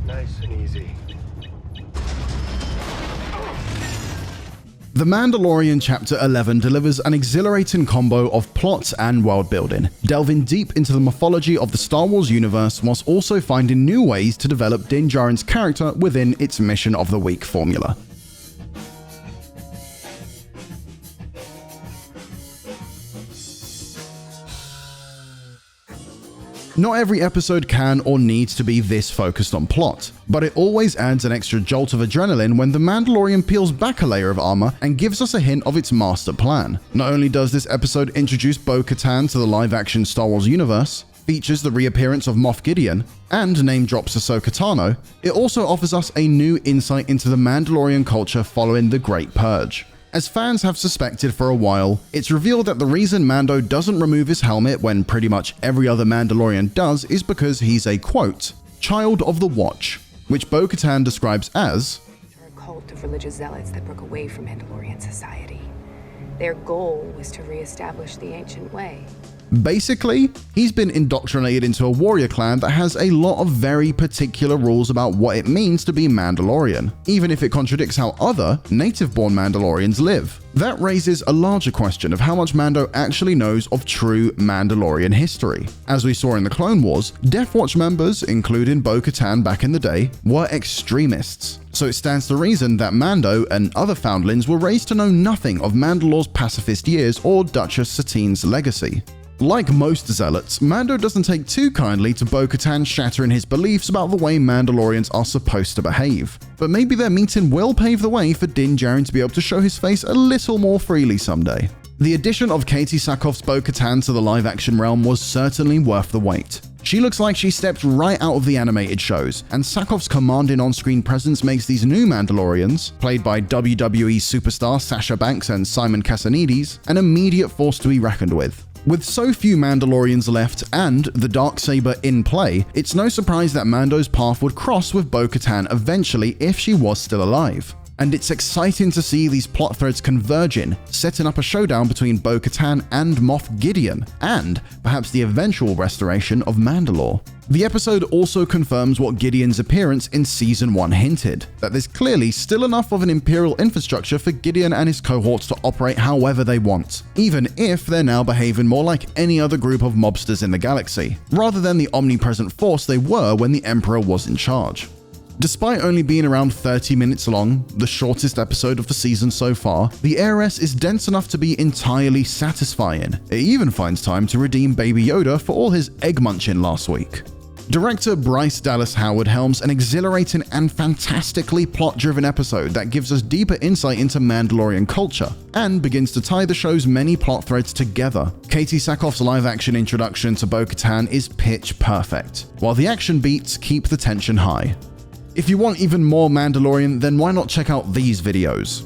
Nice and easy. The Mandalorian Chapter 11 delivers an exhilarating combo of plot and world building, delving deep into the mythology of the Star Wars universe whilst also finding new ways to develop Din Djarin's character within its Mission of the Week formula. Not every episode can or needs to be this focused on plot, but it always adds an extra jolt of adrenaline when the Mandalorian peels back a layer of armor and gives us a hint of its master plan. Not only does this episode introduce Bo-Katan to the live-action Star Wars universe, features the reappearance of Moff Gideon, and name drops Ahsoka Tano, it also offers us a new insight into the Mandalorian culture following the Great Purge. As fans have suspected for a while, it's revealed that the reason Mando doesn't remove his helmet when pretty much every other Mandalorian does is because he's a, quote, child of the Watch, which Bo-Katan describes as a cult of religious zealots that broke away from Mandalorian society. Their goal was to re-establish the ancient way. Basically, he's been indoctrinated into a warrior clan that has a lot of very particular rules about what it means to be Mandalorian, even if it contradicts how other native-born Mandalorians live. That raises a larger question of how much Mando actually knows of true Mandalorian history. As we saw in the Clone Wars, Death Watch members, including Bo-Katan back in the day, were extremists. So it stands to reason that Mando and other foundlings were raised to know nothing of Mandalore's pacifist years or Duchess Satine's legacy. Like most zealots, Mando doesn't take too kindly to Bo-Katan shattering his beliefs about the way Mandalorians are supposed to behave. But maybe their meeting will pave the way for Din Djarin to be able to show his face a little more freely someday. The addition of Katie Sackhoff's Bo-Katan to the live-action realm was certainly worth the wait. She looks like she stepped right out of the animated shows, and Sackhoff's commanding on-screen presence makes these new Mandalorians, played by WWE superstar Sasha Banks and Simon Cassanides, an immediate force to be reckoned with. With so few Mandalorians left and the Darksaber in play, it's no surprise that Mando's path would cross with Bo-Katan eventually if she was still alive. And it's exciting to see these plot threads converging, setting up a showdown between Bo-Katan and Moff Gideon, and perhaps the eventual restoration of Mandalore. The episode also confirms what Gideon's appearance in Season 1 hinted, that there's clearly still enough of an Imperial infrastructure for Gideon and his cohorts to operate however they want, even if they're now behaving more like any other group of mobsters in the galaxy, rather than the omnipresent force they were when the Emperor was in charge. Despite only being around 30 minutes long, the shortest episode of the season so far, the heiress is dense enough to be entirely satisfying. It even finds time to redeem Baby Yoda for all his egg munching last week. Director Bryce Dallas Howard helms an exhilarating and fantastically plot-driven episode that gives us deeper insight into Mandalorian culture, and begins to tie the show's many plot threads together. Katie Sackhoff's live-action introduction to Bo-Katan is pitch perfect, while the action beats keep the tension high. If you want even more Mandalorian, then why not check out these videos?